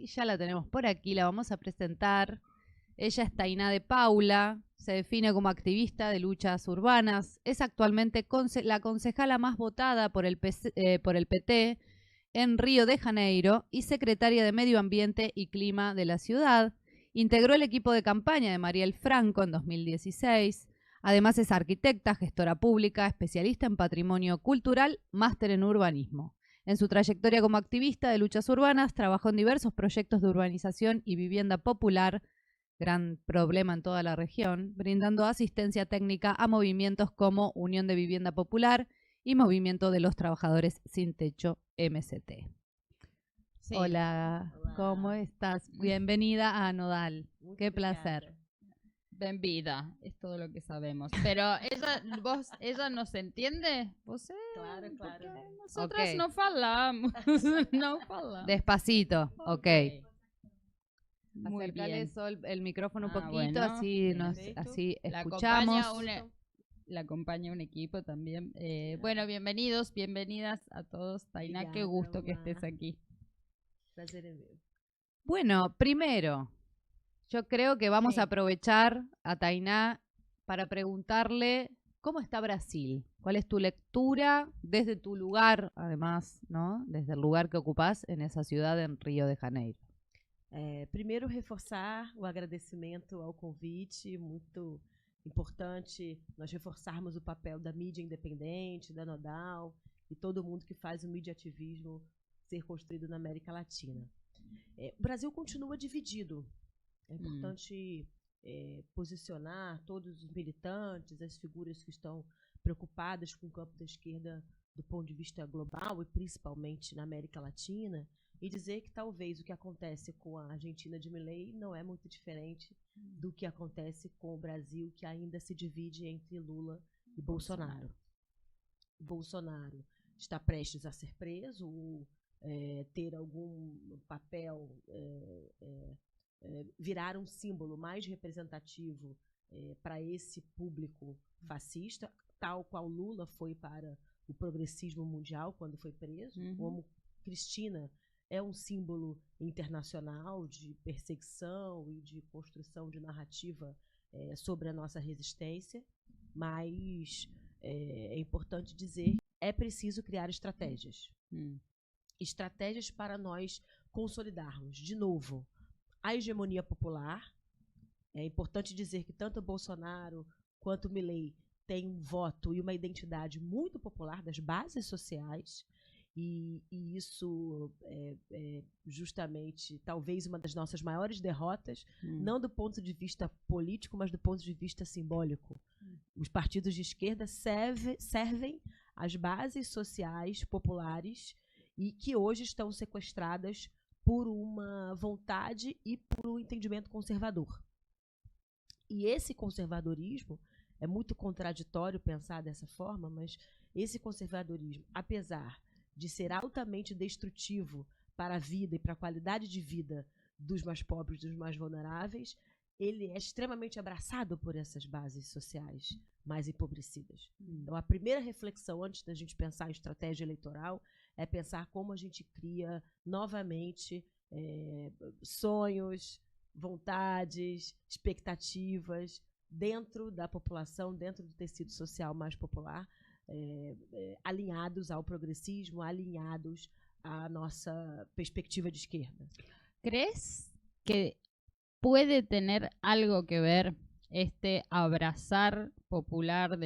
Y ya la tenemos por aquí, la vamos a presentar. Ella es Tainá de Paula, se define como activista de luchas urbanas, es actualmente la concejala más votada por el PT en Río de Janeiro y secretaria de Medio Ambiente y Clima de la ciudad. Integró el equipo de campaña de Mariel Franco en 2016. Además es arquitecta, gestora pública, especialista en patrimonio cultural, máster en urbanismo. En su trayectoria como activista de luchas urbanas, trabajó en diversos proyectos de urbanización y vivienda popular, gran problema en toda la región, brindando asistencia técnica a movimientos como Unión de Vivienda Popular y Movimiento de los Trabajadores Sin Techo, MCT. Sí. Hola, ¿cómo estás? Bienvenida a Nodal. Qué placer. Bem-vinda, es todo lo que sabemos. Pero ella nos entiende? ¿Vos? Claro. Nosotras Okay. no falamos. No falamos. Despacito, ok. Muy Acercale bien. el micrófono un poquito, bueno, así la escuchamos. La acompaña un equipo también. Bueno, bienvenidos, bienvenidas a todos. Tainá, Obrigada, qué gusto que Omar. estés aquí. Prazer é meu. Bueno, primero, yo creo que vamos Sí. a aprovechar a Tainá para preguntarle cómo está Brasil. ¿Cuál es tu lectura desde tu lugar, además, ¿no? Desde el lugar que ocupás en esa ciudad en Río de Janeiro? Primeiro, reforçar o agradecimento ao convite, muito importante nós reforçarmos o papel da mídia independente, da Nodal e todo mundo que faz o mediativismo ser construído na América Latina. O Brasil continua dividido. É importante posicionar todos os militantes, as figuras que estão preocupadas com o campo da esquerda do ponto de vista global e principalmente na América Latina, e dizer que talvez o que acontece com a Argentina de Milei não é muito diferente do que acontece com o Brasil, que ainda se divide entre Lula e Bolsonaro. Bolsonaro está prestes a ser preso, ou ter algum papel, virar um símbolo mais representativo para esse público fascista, tal qual Lula foi para o progressismo mundial quando foi preso, como Cristina é um símbolo internacional de perseguição e de construção de narrativa sobre a nossa resistência, mas é importante dizer que é preciso criar estratégias. Estratégias para nós consolidarmos, de novo, a hegemonia popular. É importante dizer que tanto Bolsonaro quanto Milei têm um voto e uma identidade muito popular das bases sociais, e isso é justamente talvez uma das nossas maiores derrotas, não do ponto de vista político, mas do ponto de vista simbólico. Os partidos de esquerda servem as bases sociais populares e que hoje estão sequestradas por uma vontade e por um entendimento conservador. E esse conservadorismo é muito contraditório pensar dessa forma, mas esse conservadorismo, apesar de ser altamente destrutivo para a vida e para a qualidade de vida dos mais pobres, dos mais vulneráveis, ele é extremamente abraçado por essas bases sociais mais empobrecidas. Então, a primeira reflexão, antes da gente pensar em estratégia eleitoral, é pensar como a gente cria novamente sonhos, vontades, expectativas dentro da população, dentro do tecido social mais popular, alinhados ao progressismo, alinhados à nossa perspectiva de esquerda. ¿Crees que puede tener algo que ver este abrazar popular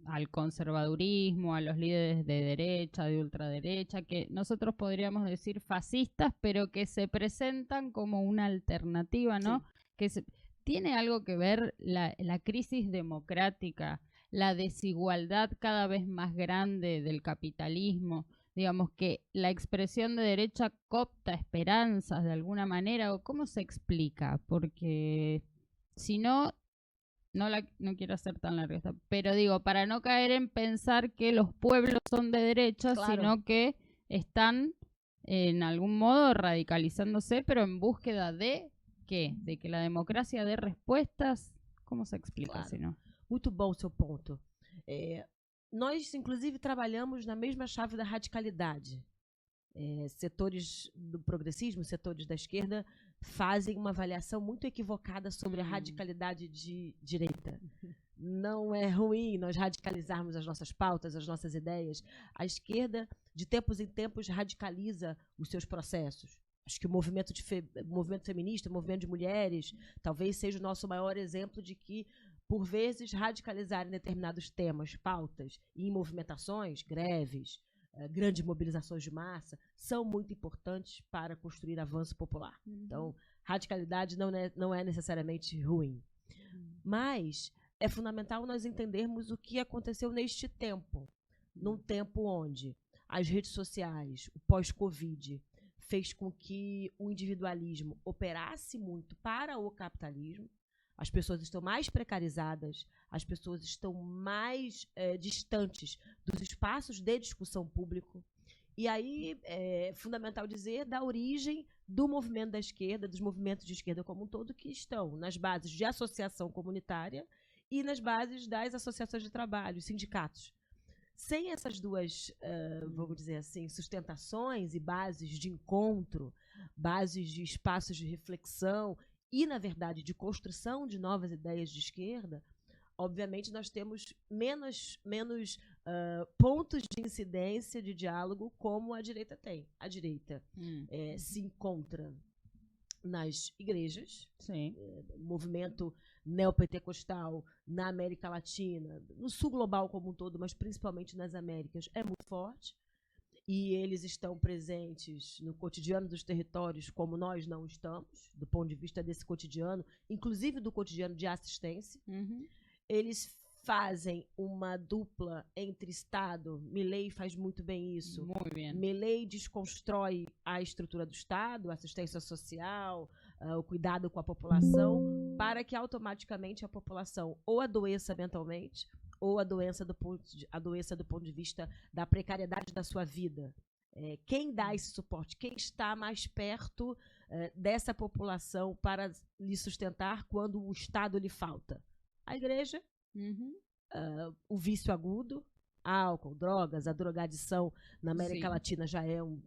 al conservadurismo, a los líderes de derecha, de ultraderecha, que nosotros podríamos decir fascistas, pero que se presentan como una alternativa, ¿no? Sí. ¿Tiene algo que ver la crisis democrática, la desigualdad cada vez más grande del capitalismo? Digamos que la expresión de derecha coopta esperanzas de alguna manera, o cómo se explica, porque si no, no quiero hacer tan larga esta, pero digo, para no caer en pensar que los pueblos son de derecha, claro, sino que están en algún modo radicalizándose, pero en búsqueda de ¿qué? De que la democracia dé respuestas. ¿Cómo se explica, claro, si no? Muito bom o seu ponto. Nós, inclusive, trabalhamos na mesma chave da radicalidade. setores do progressismo, setores da esquerda, fazem uma avaliação muito equivocada sobre a radicalidade de direita. Não é ruim nós radicalizarmos as nossas pautas, as nossas ideias. A esquerda, de tempos em tempos, radicaliza os seus processos. Acho que o movimento feminista, o movimento de mulheres, talvez seja o nosso maior exemplo de que, por vezes, radicalizar em determinados temas, pautas e em movimentações, greves, grandes mobilizações de massa, são muito importantes para construir avanço popular. Então, radicalidade não é necessariamente ruim. Mas é fundamental nós entendermos o que aconteceu neste tempo, num tempo onde as redes sociais, o pós-Covid, fez com que o individualismo operasse muito para o capitalismo. As pessoas estão mais precarizadas, as pessoas estão mais distantes dos espaços de discussão público. E aí é fundamental dizer da origem do movimento da esquerda, dos movimentos de esquerda como um todo, que estão nas bases de associação comunitária e nas bases das associações de trabalho, sindicatos. Sem essas duas, vamos dizer assim, sustentações e bases de encontro, bases de espaços de reflexão e, na verdade, de construção de novas ideias de esquerda, obviamente nós temos menos pontos de incidência, de diálogo, como a direita tem. A direita se encontra nas igrejas, movimento neopentecostal na América Latina, no sul global como um todo, mas principalmente nas Américas, é muito forte. E eles estão presentes no cotidiano dos territórios como nós não estamos, do ponto de vista desse cotidiano, inclusive do cotidiano de assistência. Eles fazem uma dupla entre Estado, Milei faz muito bem isso. Milei desconstrói a estrutura do Estado, a assistência social, o cuidado com a população, para que automaticamente a população ou adoeça mentalmente, ou a doença do ponto de vista da precariedade da sua vida. Quem dá esse suporte? Quem está mais perto dessa população para lhe sustentar quando o Estado lhe falta? A igreja, o vício agudo, álcool, drogas, a drogadição na América Latina já é um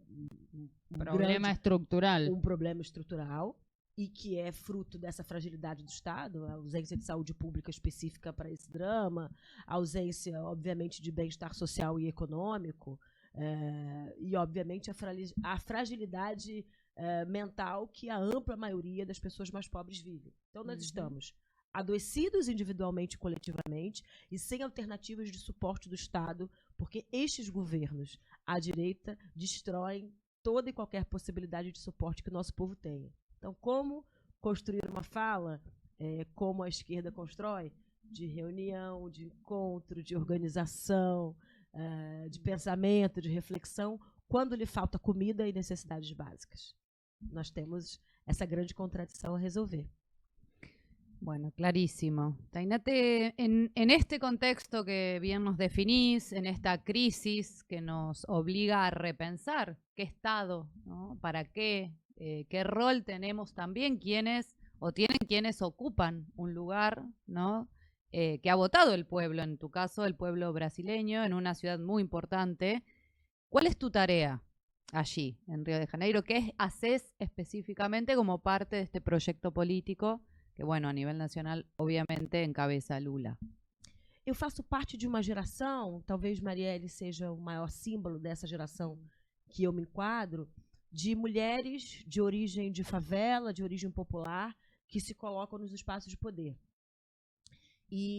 problema estrutural. Um problema estrutural. E que é fruto dessa fragilidade do Estado, a ausência de saúde pública específica para esse drama, a ausência, obviamente, de bem-estar social e econômico, e, obviamente, a fragilidade mental que a ampla maioria das pessoas mais pobres vive. Então, nós estamos adoecidos individualmente e coletivamente e sem alternativas de suporte do Estado, porque estes governos, à direita, destroem toda e qualquer possibilidade de suporte que o nosso povo tenha. Então, como construir uma fala, como a esquerda constrói, de reunião, de encontro, de organização, de pensamento, de reflexão, quando lhe falta comida e necessidades básicas. Nós temos essa grande contradição a resolver. Bueno, clarísimo. Tainate, en este contexto que bien nos definís, en esta crisis que nos obliga a repensar qué Estado, ¿no? ¿Para qué? ¿Qué rol tenemos también quienes ocupan un lugar, ¿no? Que ha votado el pueblo, en tu caso el pueblo brasileño, en una ciudad muy importante? ¿Cuál es tu tarea allí, en Río de Janeiro? ¿Qué haces específicamente como parte de este proyecto político que, bueno, a nivel nacional, obviamente, encabeza Lula? Eu faço parte de uma geração, talvez Marielle seja o maior símbolo dessa geração que eu me enquadro, de mulheres de origem de favela, de origem popular, que se colocam nos espaços de poder. E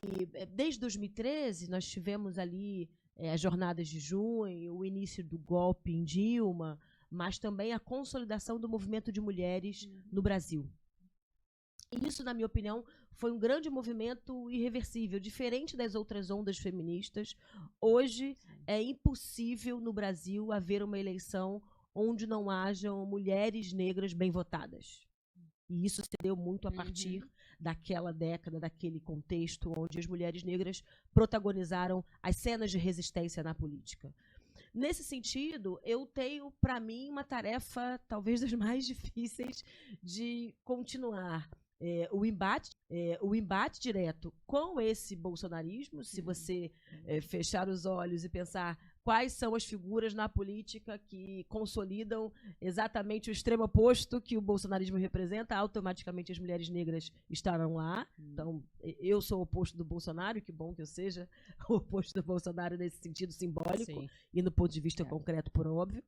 desde 2013, nós tivemos ali as jornadas de junho, o início do golpe em Dilma, mas também a consolidação do movimento de mulheres no Brasil. E isso, na minha opinião, foi um grande movimento irreversível, diferente das outras ondas feministas. Hoje é impossível no Brasil haver uma eleição onde não hajam mulheres negras bem votadas. E isso se deu muito a partir daquela década, daquele contexto onde as mulheres negras protagonizaram as cenas de resistência na política. Nesse sentido, eu tenho, para mim, uma tarefa talvez das mais difíceis de continuar o embate direto com esse bolsonarismo. Se você fechar os olhos e pensar quais são as figuras na política que consolidam exatamente o extremo oposto que o bolsonarismo representa. Automaticamente as mulheres negras estarão lá. Então, eu sou o oposto do Bolsonaro, que bom que eu seja o oposto do Bolsonaro nesse sentido simbólico. Sim. E no ponto de vista concreto, por óbvio.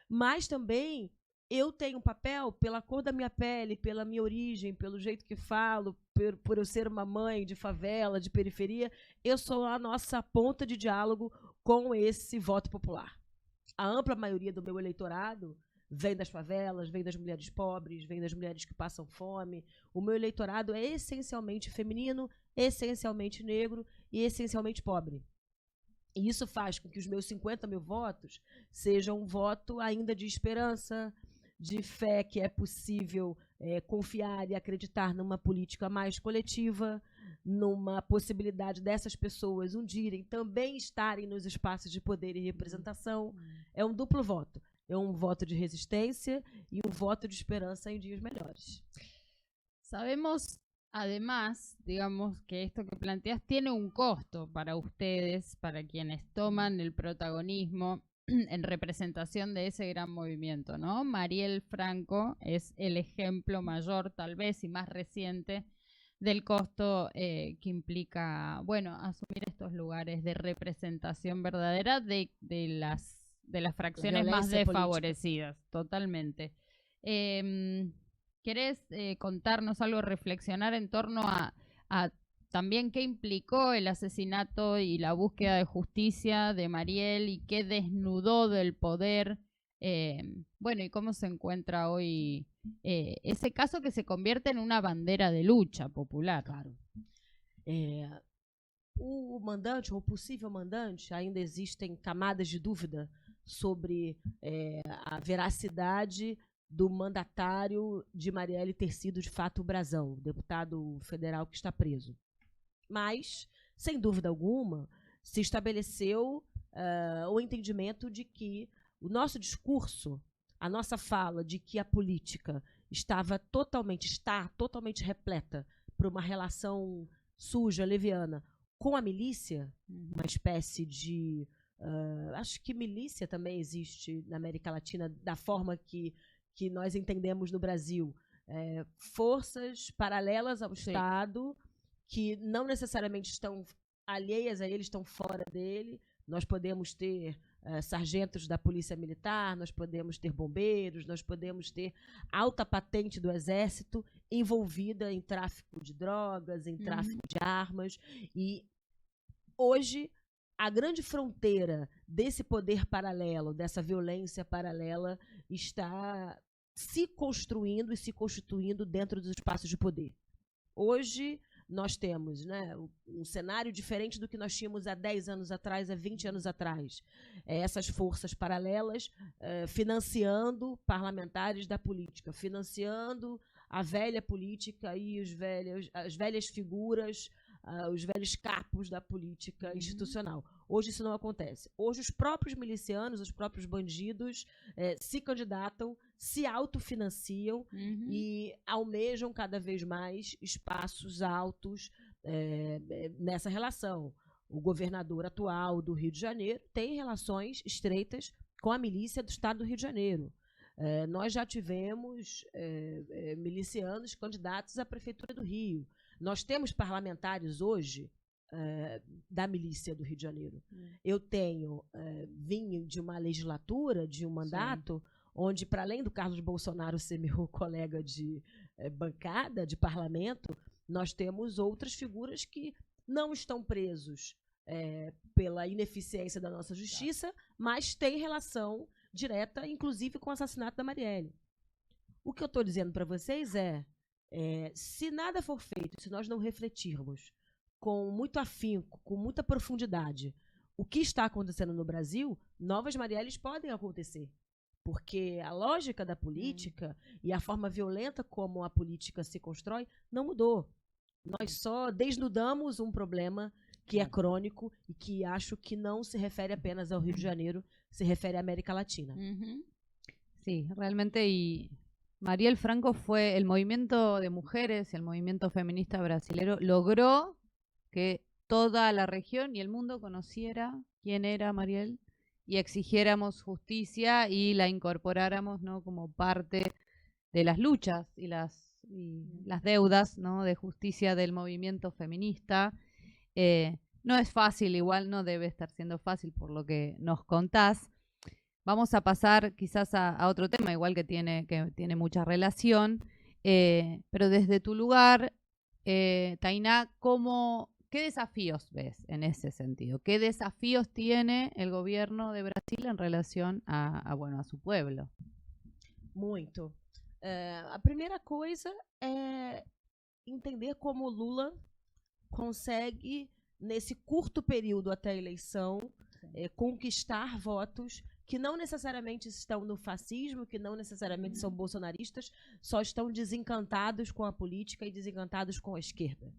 Mas também eu tenho um papel pela cor da minha pele, pela minha origem, pelo jeito que falo, por eu ser uma mãe de favela, de periferia. Eu sou a nossa ponta de diálogo com esse voto popular. A ampla maioria do meu eleitorado vem das favelas, vem das mulheres pobres, vem das mulheres que passam fome. O meu eleitorado é essencialmente feminino, essencialmente negro e essencialmente pobre. E isso faz com que os meus 50 mil votos sejam um voto ainda de esperança, de fé que é possível confiar e acreditar numa política mais coletiva, numa possibilidade dessas pessoas um dia também estarem nos espaços de poder e representação. É um duplo voto. É um voto de resistência y un voto de esperanza en días mejores. Sabemos, además, digamos, que esto que planteas tiene un costo para ustedes, para quienes toman el protagonismo en representación de ese gran movimiento, ¿no? Mariel Franco es el ejemplo mayor, tal vez, y más reciente del costo que implica, bueno, asumir estos lugares de representación verdadera de las fracciones más desfavorecidas, política. Totalmente. ¿Querés contarnos algo, reflexionar en torno a también qué implicó el asesinato y la búsqueda de justicia de Mariel y qué desnudó del poder? Bueno, y cómo se encuentra hoy ese caso que se convierte en una bandera de lucha popular. Claro. O mandante, ou possível mandante, ainda existem camadas de dúvida sobre a veracidade do mandatário de Marielle ter sido, de fato, o Brazão, o deputado federal que está preso. Mas, sem dúvida alguma, se estabeleceu o entendimento de que o nosso discurso, a nossa fala de que a política está totalmente repleta por uma relação suja, leviana, com a milícia, uma espécie de... acho que milícia também existe na América Latina da forma que nós entendemos no Brasil. Forças paralelas ao Estado que não necessariamente estão alheias a ele, estão fora dele. Nós podemos ter sargentos da Polícia Militar, nós podemos ter bombeiros, nós podemos ter alta patente do Exército envolvida em tráfico de drogas, em tráfico de armas. E hoje a grande fronteira desse poder paralelo, dessa violência paralela, está se construindo e se constituindo dentro dos espaços de poder. Hoje nós temos, né, um cenário diferente do que nós tínhamos há 10 anos atrás, há 20 anos atrás. Essas forças paralelas financiando parlamentares da política, financiando a velha política e as velhas figuras, os velhos capos da política institucional. Hoje isso não acontece. Hoje os próprios milicianos, os próprios bandidos se candidatam, se autofinanciam e almejam cada vez mais espaços altos nessa relação. O governador atual do Rio de Janeiro tem relações estreitas com a milícia do estado do Rio de Janeiro. Nós já tivemos milicianos candidatos à Prefeitura do Rio. Nós temos parlamentares hoje da milícia do Rio de Janeiro. Eu vim de uma legislatura, de um mandato, onde, para além do Carlos Bolsonaro ser meu colega de bancada, de parlamento, nós temos outras figuras que não estão presos pela ineficiência da nossa justiça, mas têm relação direta, inclusive, com o assassinato da Marielle. O que eu estou dizendo para vocês se nada for feito, se nós não refletirmos com muito afinco, com muita profundidade, o que está acontecendo no Brasil, novas Marielles podem acontecer. Porque a lógica da política e a forma violenta como a política se constrói não mudou. Nós só desnudamos um problema que é crônico e que acho que não se refere apenas ao Rio de Janeiro, se refere à América Latina. Sí, realmente, y Mariel Franco fue el movimiento de mujeres, el movimiento feminista brasilero, logró que toda la región y el mundo conociera quién era Mariel y exigiéramos justicia y la incorporáramos, ¿no?, como parte de las luchas y las deudas, ¿no?, de justicia del movimiento feminista. No es fácil, igual no debe estar siendo fácil por lo que nos contás. Vamos a pasar quizás a otro tema, igual que tiene mucha relación, pero desde tu lugar, Tainá, ¿qué desafíos ves en ese sentido? ¿Qué desafíos tiene el gobierno de Brasil en relación a su pueblo? Muito. A primeira coisa é entender como o Lula consegue, nesse curto período até a eleição, conquistar votos que não necessariamente estão no fascismo, que não necessariamente são bolsonaristas, só estão desencantados com a política e desencantados com a esquerda.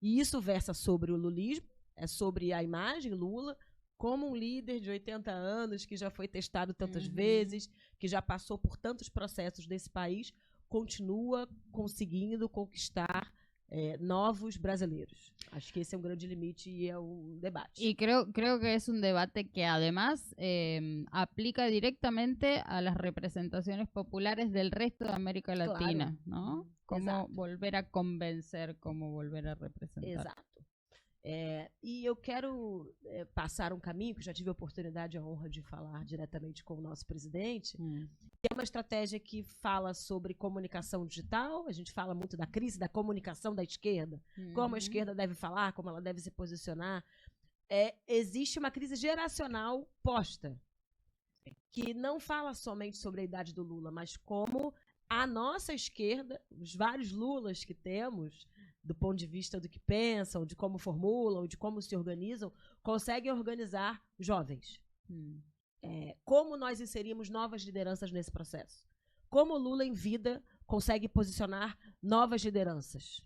E isso versa sobre o lulismo, é sobre a imagem Lula como um líder de 80 anos que já foi testado tantas vezes, que já passou por tantos processos desse país, continua conseguindo conquistar novos brasileiros. Acho que esse é um grande limite y es un debate. Y creo que es un debate que además aplica directamente a las representaciones populares del resto de América Latina, Claro. ¿no? Cómo Exato. volver a convencer, cómo volver a representar. Exato. E eu quero passar um caminho, que já tive a oportunidade e a honra de falar diretamente com o nosso presidente, que é uma estratégia que fala sobre comunicação digital. A gente fala muito da crise da comunicação da esquerda, como a esquerda deve falar, como ela deve se posicionar. Existe uma crise geracional posta, que não fala somente sobre a idade do Lula, mas como a nossa esquerda, os vários Lulas que temos, do ponto de vista do que pensam, de como formulam, de como se organizam, conseguem organizar jovens. Como nós inserimos novas lideranças nesse processo? Como o Lula, em vida, consegue posicionar novas lideranças?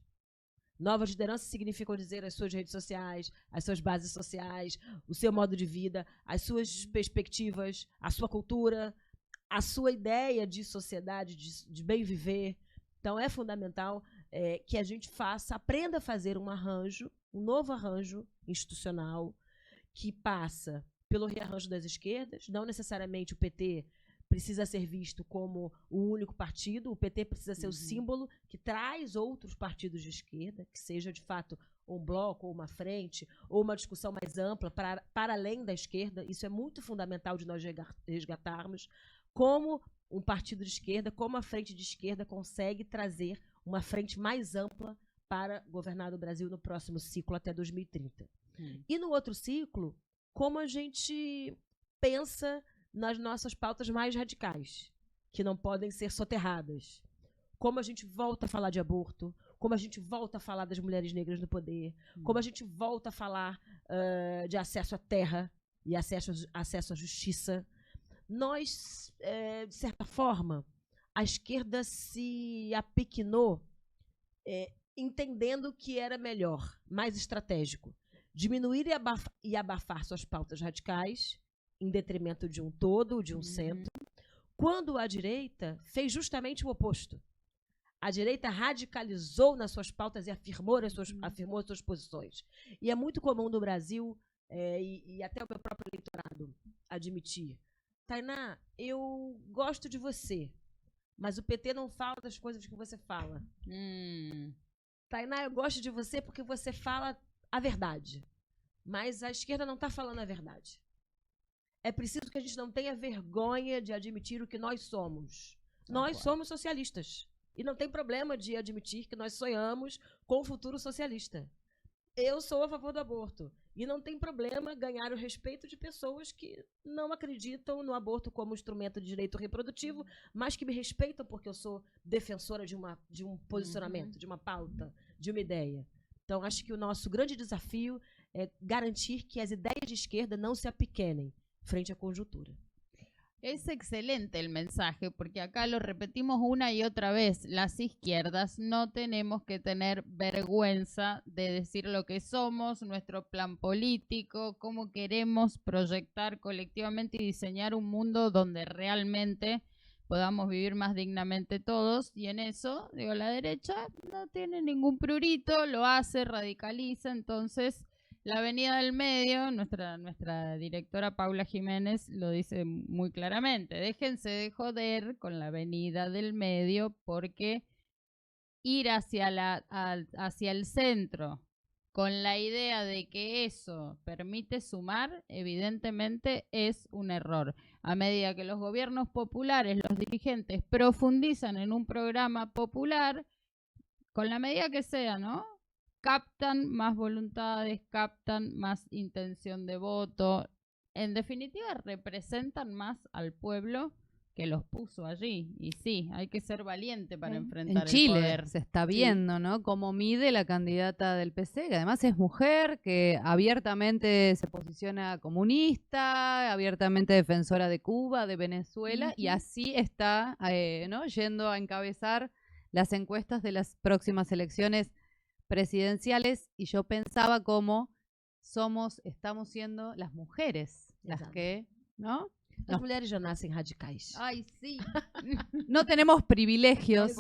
Novas lideranças significam dizer as suas redes sociais, as suas bases sociais, o seu modo de vida, as suas perspectivas, a sua cultura, a sua ideia de sociedade, de bem viver. Então, é fundamental que a gente aprenda a fazer um novo arranjo institucional que passa pelo rearranjo das esquerdas. Não necessariamente o PT precisa ser visto como o único partido, o PT precisa ser o símbolo que traz outros partidos de esquerda, que seja, de fato, um bloco, ou uma frente, ou uma discussão mais ampla para além da esquerda. Isso é muito fundamental de nós resgatarmos como um partido de esquerda, como a frente de esquerda consegue trazer uma frente mais ampla para governar o Brasil no próximo ciclo até 2030. E no outro ciclo, como a gente pensa nas nossas pautas mais radicais, que não podem ser soterradas. Como a gente volta a falar de aborto, como a gente volta a falar das mulheres negras no poder, como a gente volta a falar de acesso à terra e acesso à justiça. Nós, de certa forma, a esquerda se apequenou entendendo que era melhor, mais estratégico, diminuir e abafar suas pautas radicais em detrimento de um todo, de um centro, quando a direita fez justamente o oposto. A direita radicalizou nas suas pautas e afirmou as suas posições. E é muito comum no Brasil, e até o meu próprio eleitorado, admitir: Tainá, eu gosto de você, mas o PT não fala das coisas que você fala. Tainá, eu gosto de você porque você fala a verdade, mas a esquerda não está falando a verdade. É preciso que a gente não tenha vergonha de admitir o que nós somos. Nós somos socialistas. E não tem problema de admitir que nós sonhamos com o futuro socialista. Eu sou a favor do aborto. E não tem problema ganhar o respeito de pessoas que não acreditam no aborto como instrumento de direito reprodutivo, mas que me respeitam porque eu sou defensora de um posicionamento, de uma pauta, de uma ideia. Então, acho que o nosso grande desafio é garantir que as ideias de esquerda não se apequenem frente à conjuntura. Es excelente el mensaje, porque acá lo repetimos una y otra vez. Las izquierdas no tenemos que tener vergüenza de decir lo que somos, nuestro plan político, cómo queremos proyectar colectivamente y diseñar un mundo donde realmente podamos vivir más dignamente todos. Y en eso, digo, la derecha no tiene ningún prurito, lo hace, radicaliza. Entonces, La avenida del medio, nuestra directora Paula Jiménez lo dice muy claramente. Déjense de joder con la avenida del medio porque ir hacia el centro con la idea de que eso permite sumar, evidentemente es un error. A medida que los gobiernos populares, los dirigentes profundizan en un programa popular, con la medida que sea, ¿no? Captan más voluntades, captan más intención de voto. En definitiva, representan más al pueblo que los puso allí. Y sí, hay que ser valiente para enfrentar en Chile el poder. se está viendo, ¿no? Cómo mide la candidata del PC, que además es mujer, que abiertamente se posiciona comunista, abiertamente defensora de Cuba, de Venezuela, y así está, ¿no? Yendo a encabezar las encuestas de las próximas elecciones presidenciales. Y yo pensaba cómo estamos siendo las mujeres las que, ¿no? As mulheres já nascem radicais. Ay, sí. No tenemos privilegios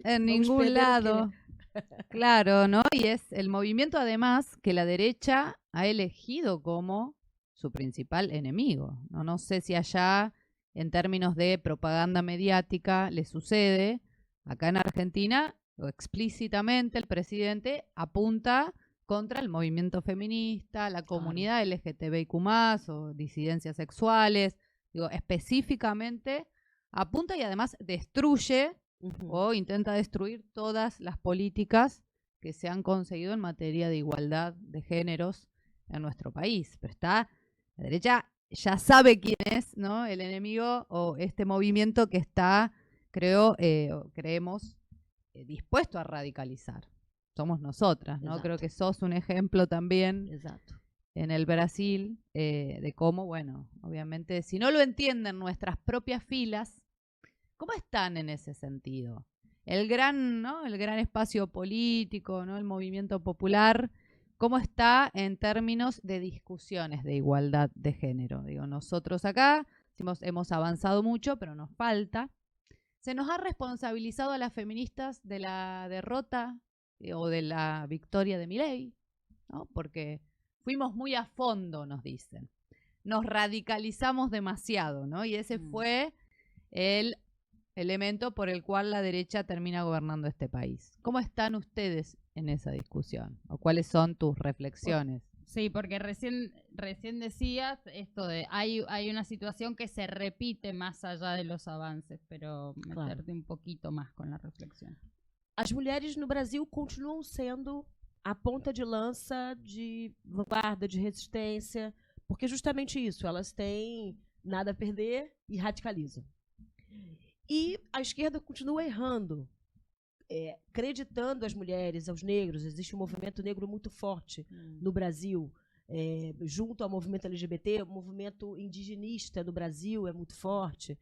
en ningún lado. Claro, ¿no? Y es el movimiento, además, que la derecha ha elegido como su principal enemigo. No sé si allá, en términos de propaganda mediática, le sucede. Acá en Argentina, o explícitamente, el presidente apunta contra el movimiento feminista, la comunidad LGTBIQ+, o disidencias sexuales. Digo, específicamente apunta y además destruye o intenta destruir todas las políticas que se han conseguido en materia de igualdad de géneros en nuestro país. Pero la derecha ya sabe quién es, ¿no? El enemigo o este movimiento que está, creemos, dispuesto a radicalizar. Somos nosotras, ¿no? Exacto. Creo que sos un ejemplo también. Exato. En el Brasil, de cómo, bueno, obviamente, si no lo entienden nuestras propias filas, ¿cómo están en ese sentido? El gran espacio político, ¿no? El movimiento popular, ¿cómo está en términos de discusiones de igualdad de género? Digo, nosotros acá hemos avanzado mucho, pero nos falta. Se nos ha responsabilizado a las feministas de la derrota o de la victoria de Milei, ¿no? Porque fuimos muy a fondo, nos dicen. Nos radicalizamos demasiado, ¿no? Y ese fue el elemento por el cual la derecha termina gobernando este país. ¿Cómo están ustedes en esa discusión? ¿O cuáles son tus reflexiones? Sí, porque recién decías esto de hay una situación que se repite más allá de los avances, pero meterte un poquito más con la reflexión. As mulheres no Brasil continuam sendo a ponta de lança de vanguarda, de resistência, porque justamente isso, elas têm nada a perder e radicalizam. E a esquerda continua errando, acreditando as mulheres, aos negros. Existe um movimento negro muito forte no Brasil, junto ao movimento LGBT, o movimento indigenista no Brasil é muito forte.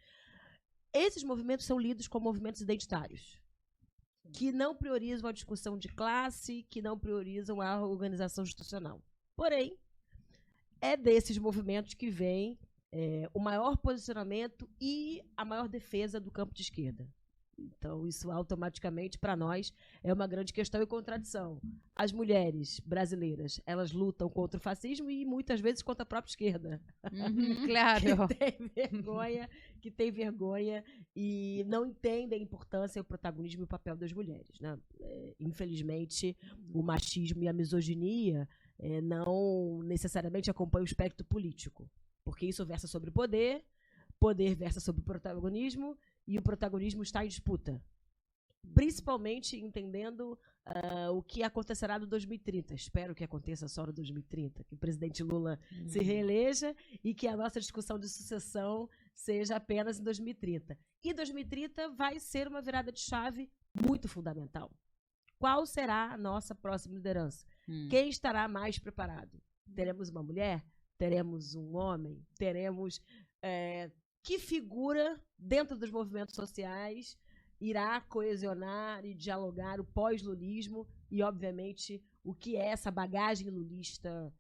Esses movimentos são lidos como movimentos identitários, que não priorizam a discussão de classe, que não priorizam a organização institucional. Porém, é desses movimentos que vem o maior posicionamento e a maior defesa do campo de esquerda. Então, isso automaticamente, para nós, é uma grande questão e contradição. As mulheres brasileiras, elas lutam contra o fascismo e muitas vezes contra a própria esquerda. Claro. Que tem vergonha e não entendem a importância, o protagonismo e o papel das mulheres, né? Infelizmente, o machismo e a misoginia não necessariamente acompanham o espectro político, porque isso versa sobre poder, poder versa sobre protagonismo, e o protagonismo está em disputa. Principalmente entendendo o que acontecerá no 2030. Espero que aconteça só no 2030, que o presidente Lula se reeleja e que a nossa discussão de sucessão seja apenas em 2030. E 2030 vai ser uma virada de chave muito fundamental. Qual será a nossa próxima liderança? Quem estará mais preparado? Teremos uma mulher? Teremos um homem? Teremos... que figura dentro dos movimentos sociais irá coesionar e dialogar o pós-lulismo e, obviamente, o que é essa bagagem lulista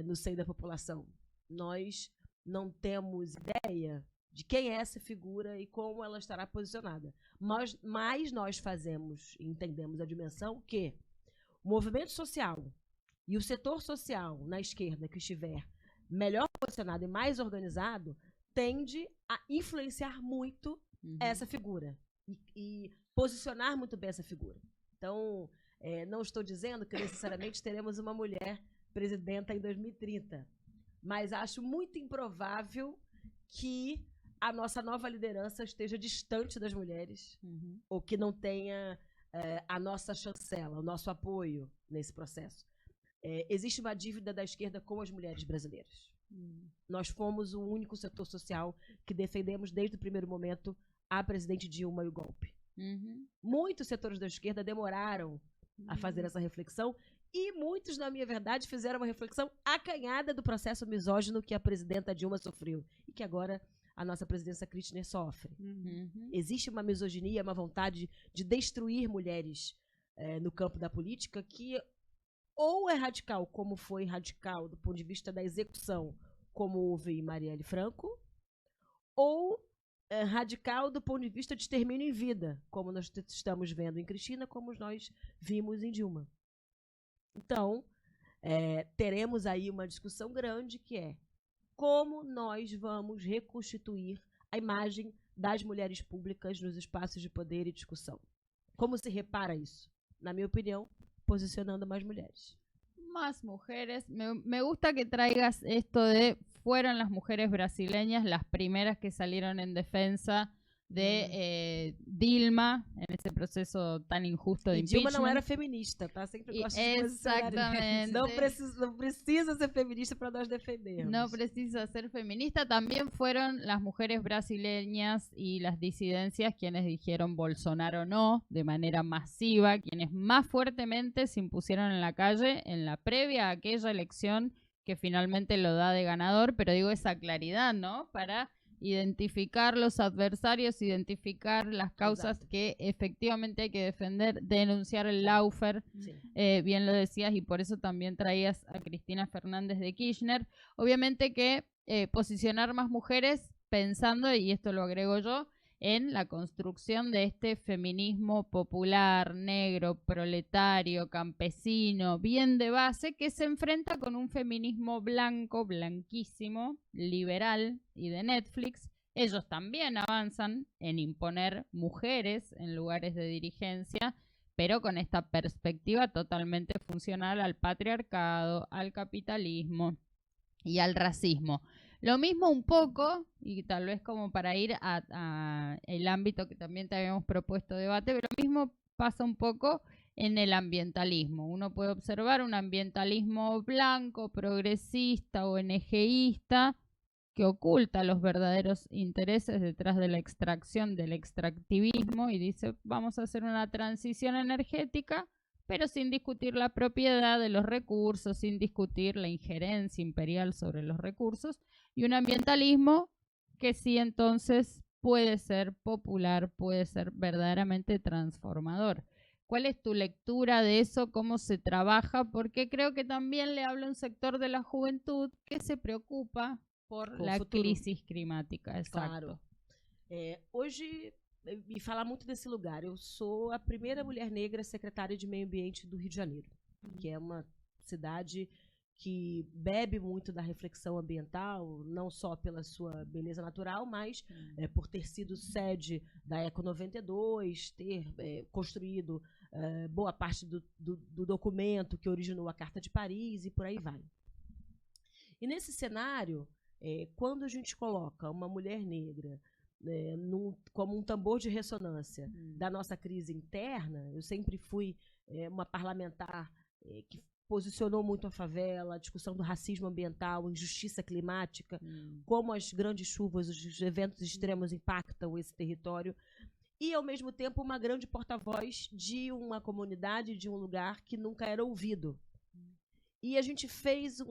no seio da população. Nós não temos ideia de quem é essa figura e como ela estará posicionada. Mas nós fazemos e entendemos a dimensão que o movimento social e o setor social na esquerda que estiver melhor posicionado e mais organizado tende a influenciar muito essa figura e posicionar muito bem essa figura. Então, não estou dizendo que necessariamente teremos uma mulher presidenta em 2030, mas acho muito improvável que a nossa nova liderança esteja distante das mulheres ou que não tenha a nossa chancela, o nosso apoio nesse processo. Existe uma dívida da esquerda com as mulheres brasileiras. Nós fomos o único setor social que defendemos desde o primeiro momento a presidente Dilma e o golpe. Muitos setores da esquerda demoraram a fazer essa reflexão e muitos, na minha verdade, fizeram uma reflexão acanhada do processo misógino que a presidenta Dilma sofreu e que agora a nossa presidenta Kirchner sofre. Existe uma misoginia, uma vontade de destruir mulheres no campo da política que ou é radical, como foi radical do ponto de vista da execução, como houve em Marielle Franco, ou radical do ponto de vista de extermínio em vida, como nós estamos vendo em Cristina, como nós vimos em Dilma. Então, teremos aí uma discussão grande que é como nós vamos reconstituir a imagem das mulheres públicas nos espaços de poder e discussão. Como se repara isso? Na minha opinión, posicionando más mujeres. Más mujeres. Me gusta que traigas esto de fueron las mujeres brasileñas las primeras que salieron en defensa de Dilma en ese proceso tan injusto de impeachment. Dilma não era feminista, tá? Sempre gosta de Exactamente. Não precisa ser feminista para nós defendermos. No precisa ser feminista. También fueron las mujeres brasileñas y las disidencias quienes dijeron Bolsonaro no de manera masiva, quienes más fuertemente se impusieron en la calle en la previa a aquella elección que finalmente lo da de ganador, pero digo esa claridad, ¿no? Para identificar los adversarios, identificar las causas que efectivamente hay que defender, denunciar el lawfare, bien lo decías, y por eso también traías a Cristina Fernández de Kirchner. Obviamente que posicionar más mujeres pensando, y esto lo agrego yo, en la construcción de este feminismo popular, negro, proletario, campesino, bien de base, que se enfrenta con un feminismo blanco, blanquísimo, liberal y de Netflix. Ellos también avanzan en imponer mujeres en lugares de dirigencia, pero con esta perspectiva totalmente funcional al patriarcado, al capitalismo y al racismo. Lo mismo un poco, y tal vez como para ir a el ámbito que también te habíamos propuesto debate, pero lo mismo pasa un poco en el ambientalismo. Uno puede observar un ambientalismo blanco, progresista, ONGista, que oculta los verdaderos intereses detrás de la extracción, del extractivismo, y dice, vamos a hacer una transición energética, pero sin discutir la propiedad de los recursos, sin discutir la injerencia imperial sobre los recursos, y un ambientalismo que sí entonces puede ser popular, puede ser verdaderamente transformador. ¿Cuál es tu lectura de eso? ¿Cómo se trabaja? Porque creo que también le habla un sector de la juventud que se preocupa por la crisis climática. Exacto. Claro. Hoje, me fala muito desse lugar. Eu sou a primeira mulher negra secretária de Meio Ambiente do Rio de Janeiro, que é uma cidade que bebe muito da reflexão ambiental, não só pela sua beleza natural, mas por ter sido sede da Eco 92, ter construído boa parte do documento que originou a Carta de Paris e por aí vai. E nesse cenário, quando a gente coloca uma mulher negra como um tambor de ressonância da nossa crise interna, eu sempre fui uma parlamentar que posicionou muito a favela, a discussão do racismo ambiental, injustiça climática, como as grandes chuvas, os eventos extremos impactam esse território, e, ao mesmo tempo, uma grande porta-voz de uma comunidade, de um lugar que nunca era ouvido. E a gente fez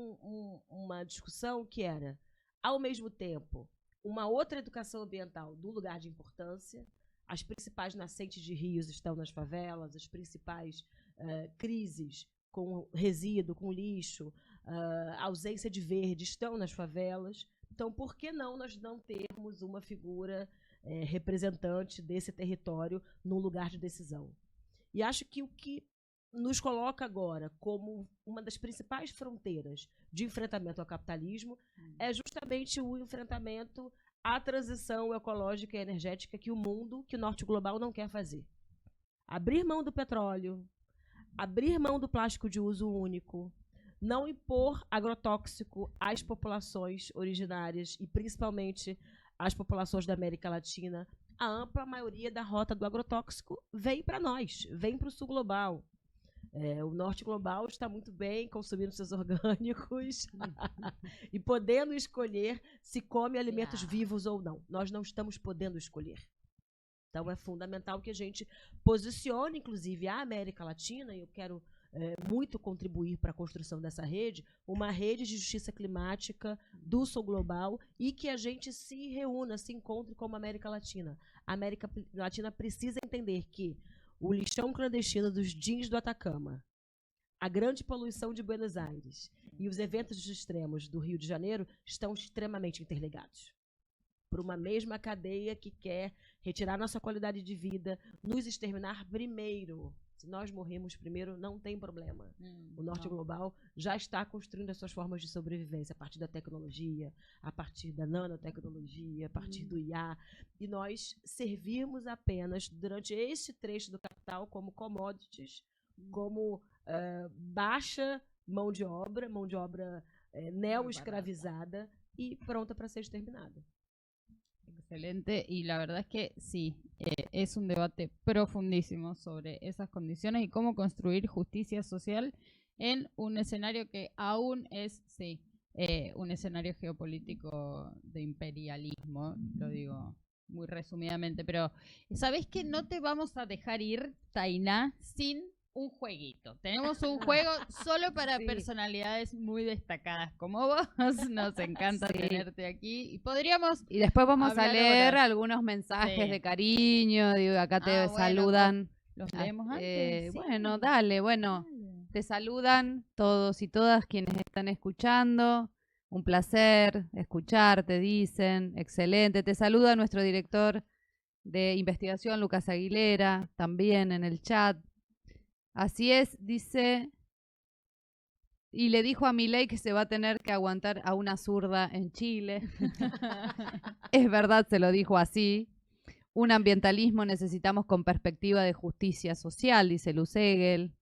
uma discussão que era, ao mesmo tempo, uma outra educação ambiental do lugar de importância. As principais nascentes de rios estão nas favelas, as principais crises com resíduo, com lixo, ausência de verde estão nas favelas. Então, por que não nós não termos uma figura representante desse território num lugar de decisão? E acho que o que nos coloca agora como uma das principais fronteiras de enfrentamento ao capitalismo é justamente o enfrentamento à transição ecológica e energética que o norte global não quer fazer. Abrir mão do petróleo, abrir mão do plástico de uso único, não impor agrotóxico às populações originárias e principalmente às populações da América Latina. A ampla maioria da rota do agrotóxico vem para nós, vem para o sul global. O norte global está muito bem consumindo seus orgânicos e podendo escolher se come alimentos vivos ou não. Nós não estamos podendo escolher. Então, é fundamental que a gente posicione, inclusive, a América Latina, e eu quero muito contribuir para a construção dessa rede, uma rede de justiça climática do sul global e que a gente se reúna, se encontre como América Latina. A América Latina precisa entender que o lixão clandestino dos jeans do Atacama, a grande poluição de Buenos Aires e os eventos extremos do Rio de Janeiro estão extremamente interligados por uma mesma cadeia que quer retirar nossa qualidade de vida, nos exterminar primeiro. Se nós morrermos primeiro, não tem problema. O norte global já está construindo as suas formas de sobrevivência a partir da tecnologia, a partir da nanotecnologia, a partir do IA. E nós servirmos apenas, durante esse trecho do capital, como commodities, como baixa mão de obra neo-escravizada y pronta para ser exterminada. Excelente, y la verdad es que sí, es un debate profundísimo sobre esas condiciones y cómo construir justicia social en un escenario que aún es, sí, un escenario geopolítico de imperialismo, lo digo muy resumidamente, pero ¿sabés que no te vamos a dejar ir, Tainá, sin un jueguito? Tenemos un juego solo para personalidades muy destacadas como vos. Nos encanta tenerte aquí. Y podríamos. Y después vamos a leer horas. Algunos mensajes de cariño. Digo, acá te saludan. ¿Los leemos antes? Bueno, dale. Bueno, te saludan todos y todas quienes están escuchando. Un placer escucharte, dicen. Excelente. Te saluda nuestro director de investigación, Lucas Aguilera, también en el chat. Así es, dice, y le dijo a Milei que se va a tener que aguantar a una zurda en Chile. Es verdad, se lo dijo así. Un ambientalismo necesitamos con perspectiva de justicia social, dice Luz Egel.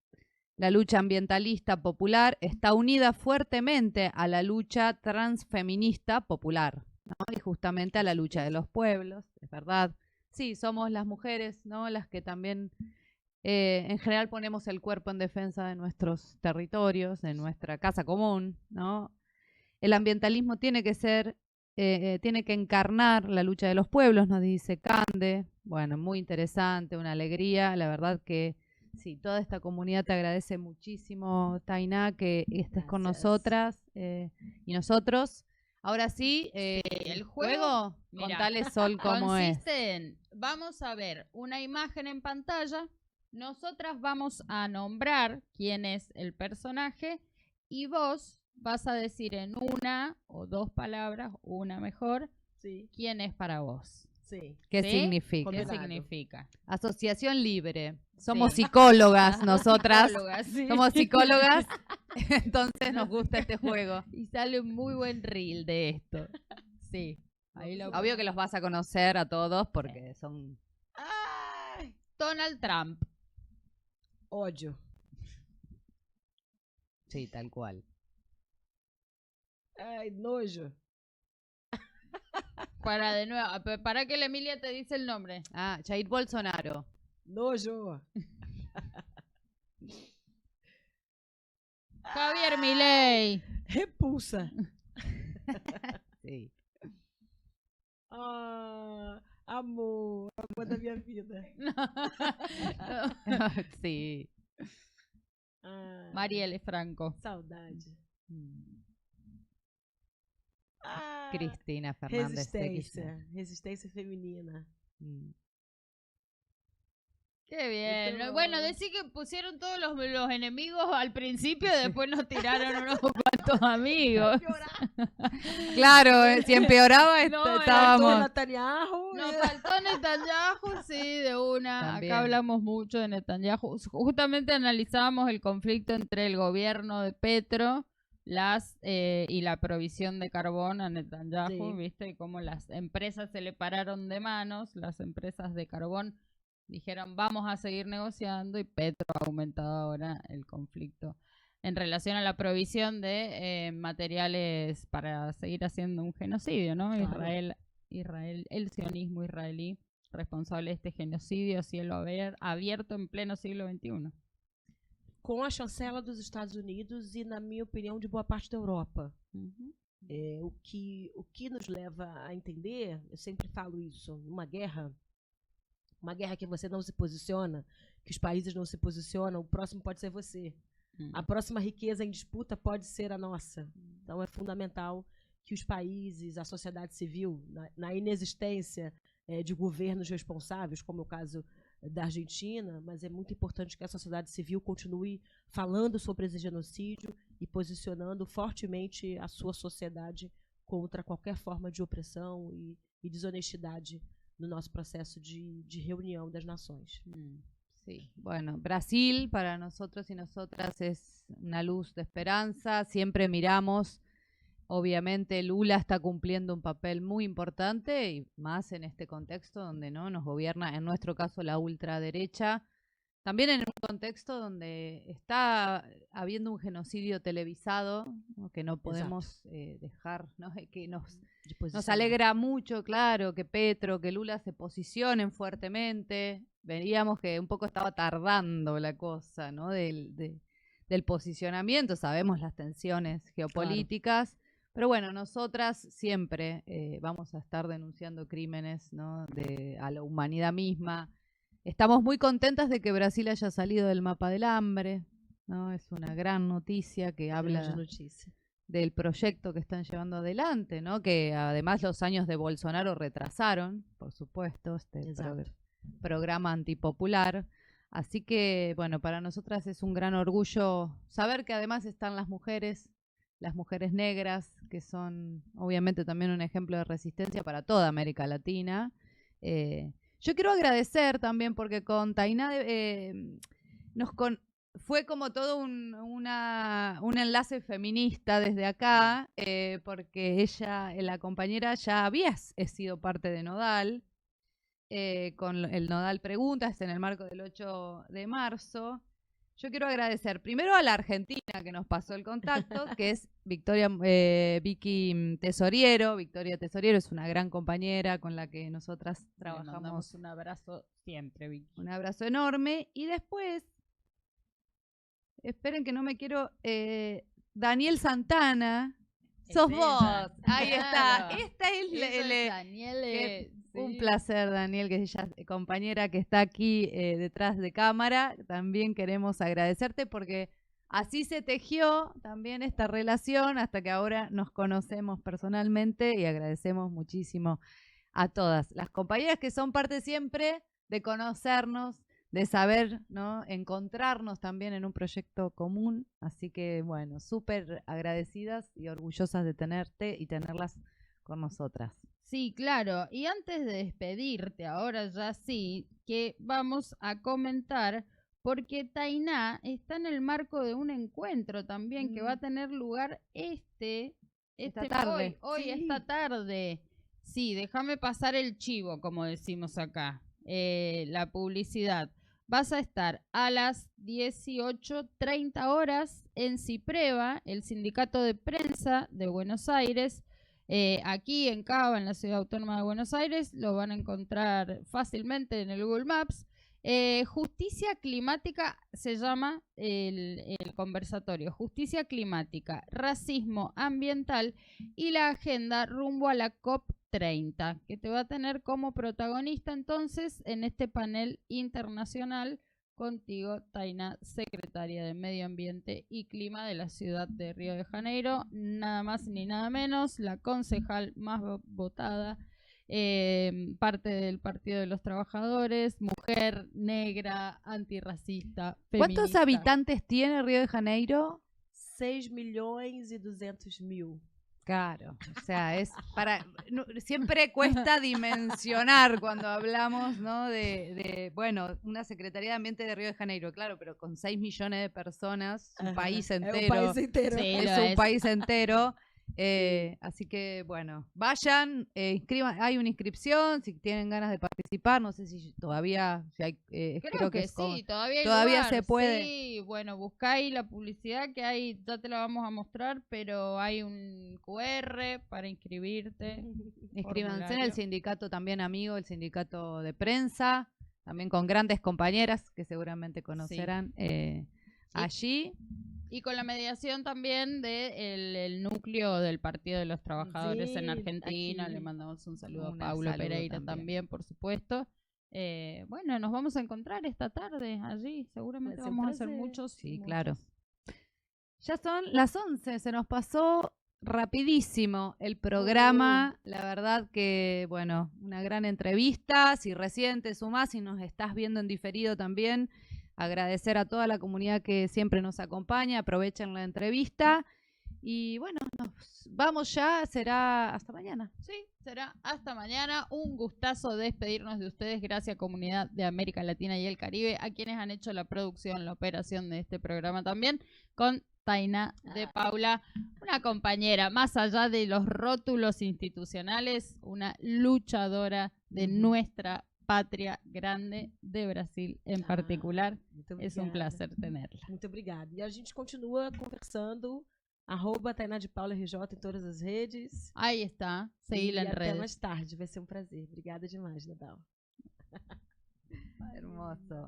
La lucha ambientalista popular está unida fuertemente a la lucha transfeminista popular, ¿no? Y justamente a la lucha de los pueblos, es verdad. Sí, somos las mujeres, ¿no? Las que también... en general ponemos el cuerpo en defensa de nuestros territorios, de nuestra casa común, ¿no? El ambientalismo tiene que ser, tiene que encarnar la lucha de los pueblos, nos dice Cande. Bueno, muy interesante, una alegría. La verdad que sí, toda esta comunidad te agradece muchísimo, Tainá, que estés con nosotras y nosotros. Ahora sí, el juego, contale, Sol, cómo consiste en, vamos a ver una imagen en pantalla. Nosotras vamos a nombrar quién es el personaje y vos vas a decir en una o dos palabras, una mejor, quién es para vos. Sí. ¿Qué significa? ¿Qué significa? Asociación libre. Somos psicólogas nosotras. Somos psicólogas, entonces nos gusta este juego. Y sale un muy buen reel de esto. Sí. Ahí obvio que los vas a conocer a todos porque son... Donald Trump. Ódio. Sí, tal cual. Ay, nojo. Para de nuevo, para que la Emilia te dice el nombre. Jair Bolsonaro. Nojo. Javier Milei. Repulsa. Sí. Amor da minha vida. Sí. Marielle Franco. Saudade. Cristina Fernández. Resistência femenina. Qué bien. Bueno, decí que pusieron todos los enemigos al principio y después nos tiraron unos cuantos tus amigos. Claro, si empeoraba, No, Faltou estábamos... Netanyahu. Nos faltó Netanyahu, sí, de una. También. Acá hablamos mucho de Netanyahu. Justamente analizábamos el conflicto entre el gobierno de Petro y la provisión de carbón a Netanyahu, Sí. ¿viste? Y cómo las empresas se le pararon de manos, las empresas de carbón dijeron vamos a seguir negociando y Petro ha aumentado ahora el conflicto en relación a la provisión de materiales para seguir haciendo un genocidio, ¿no? Claro. Israel, el sionismo israelí responsable de este genocidio a cielo abierto en pleno siglo XXI. Com a chancela dos Estados Unidos e, na minha opinião, de boa parte da Europa. Ujú. O que nos leva a entender, eu sempre falo isso, uma guerra que você não se posiciona, que os países não se posicionam, o próximo pode ser você. A próxima riqueza em disputa pode ser a nossa. Então é fundamental que os países, a sociedade civil, na inexistência de governos responsáveis, como é o caso da Argentina, mas é muito importante que a sociedade civil continue falando sobre esse genocídio e posicionando fortemente a sua sociedade contra qualquer forma de opressão e desonestidade no nosso processo de reunião das nações. Sí, bueno, Brasil para nosotros y nosotras es una luz de esperanza, siempre miramos, obviamente Lula está cumpliendo un papel muy importante y más en este contexto donde no nos gobierna, en nuestro caso la ultraderecha, también en un contexto donde está habiendo un genocidio televisado, ¿no? Que no podemos dejar, ¿no? Que nos alegra mucho, claro, que Petro, que Lula se posicionen fuertemente. Veíamos que un poco estaba tardando la cosa, ¿no? Del posicionamiento. Sabemos las tensiones geopolíticas, claro. Pero bueno, nosotras siempre vamos a estar denunciando crímenes, ¿no? A la humanidad misma. Estamos muy contentas de que Brasil haya salido del mapa del hambre, ¿no? Es una gran noticia que habla del proyecto que están llevando adelante, ¿no? Que además los años de Bolsonaro retrasaron, por supuesto, este programa antipopular. Así que, bueno, para nosotras es un gran orgullo saber que además están las mujeres negras, que son obviamente también un ejemplo de resistencia para toda América Latina. Yo quiero agradecer también porque con Tainá fue como todo un enlace feminista desde acá, porque ella, la compañera, ya había sido parte de Nodal, con el Nodal Preguntas en el marco del 8 de marzo. Yo quiero agradecer primero a la Argentina que nos pasó el contacto, que es Vicky Tesoriero. Victoria Tesoriero es una gran compañera con la que nosotras trabajamos. Le mandamos un abrazo siempre, Vicky. Un abrazo enorme. Y después, esperen que no me quiero... Daniel Santana. Sos vos. Ahí está. Esta es Daniel. Un placer, Daniel, que ella es compañera que está aquí detrás de cámara. También queremos agradecerte porque así se tejió también esta relación hasta que ahora nos conocemos personalmente y agradecemos muchísimo a todas las compañeras que son parte siempre de conocernos, de saber, ¿no? Encontrarnos también en un proyecto común. Así que, bueno, súper agradecidas y orgullosas de tenerte y tenerlas con nosotras. Sí, claro. Y antes de despedirte, ahora ya sí, que vamos a comentar, porque Tainá está en el marco de un encuentro también que va a tener lugar esta tarde. Hoy sí. Esta tarde. Sí, déjame pasar el chivo, como decimos acá, la publicidad. Vas a estar a las 18:30 horas en CIPREVA, el Sindicato de Prensa de Buenos Aires. Aquí en Cava, en la Ciudad Autónoma de Buenos Aires, lo van a encontrar fácilmente en el Google Maps. Justicia climática se llama el conversatorio. Justicia climática, racismo ambiental y la agenda rumbo a la COP30, que te va a tener como protagonista entonces en este panel internacional contigo, Tainá, secretaria de Medio Ambiente y Clima de la ciudad de Río de Janeiro, nada más ni nada menos, la concejal más votada, parte del Partido de los Trabajadores, mujer, negra, antirracista, feminista. ¿Cuántos habitantes tiene Río de Janeiro? 6.200.000. Claro, o sea, es para siempre cuesta dimensionar cuando hablamos, ¿no? Bueno, una Secretaría de Ambiente de Río de Janeiro, claro, pero con 6 millones de personas, un país entero. Es un país entero. Sí, Es un país entero. Así que, bueno, vayan, inscriban, hay una inscripción, si tienen ganas de participar, no sé si todavía, si hay, Creo que es como- sí, todavía hay todavía lugar, se puede. Sí, bueno, buscá ahí la publicidad que hay, ya te la vamos a mostrar, pero hay un QR para inscribirte. Inscríbanse en el formulario. sindicato también amigo, el sindicato de prensa, también con grandes compañeras que seguramente conocerán allí. Y con la mediación también del núcleo del Partido de los Trabajadores en Sí, Argentina. aquí. Le mandamos un saludo Un a Paulo saludo Pereira también, por supuesto. Bueno, nos vamos a encontrar esta tarde allí. Seguramente Va a ser un vamos a hacer placer. muchos. Sí, muchos. claro. Ya son las 11, se nos pasó rapidísimo el programa. La verdad que, bueno, una gran entrevista. Si recién te sumás y nos estás viendo en diferido también, agradecer a toda la comunidad que siempre nos acompaña. Aprovechen la entrevista. Y bueno, nos vamos ya. Será hasta mañana. Sí, será hasta mañana. Un gustazo despedirnos de ustedes. Gracias, comunidad de América Latina y el Caribe, a quienes han hecho la producción, la operación de este programa también, con Tainá de Paula, una compañera, más allá de los rótulos institucionales, una luchadora de nuestra patria grande, de Brasil en particular. Es un placer tenerla. Muito obrigada. E a gente continua conversando. @Tainá de Paula RJ em todas as redes. Ahí está. Seguila en até redes. mais tarde. Vai ser um prazer. Obrigada demais, Nadal. Hermoso.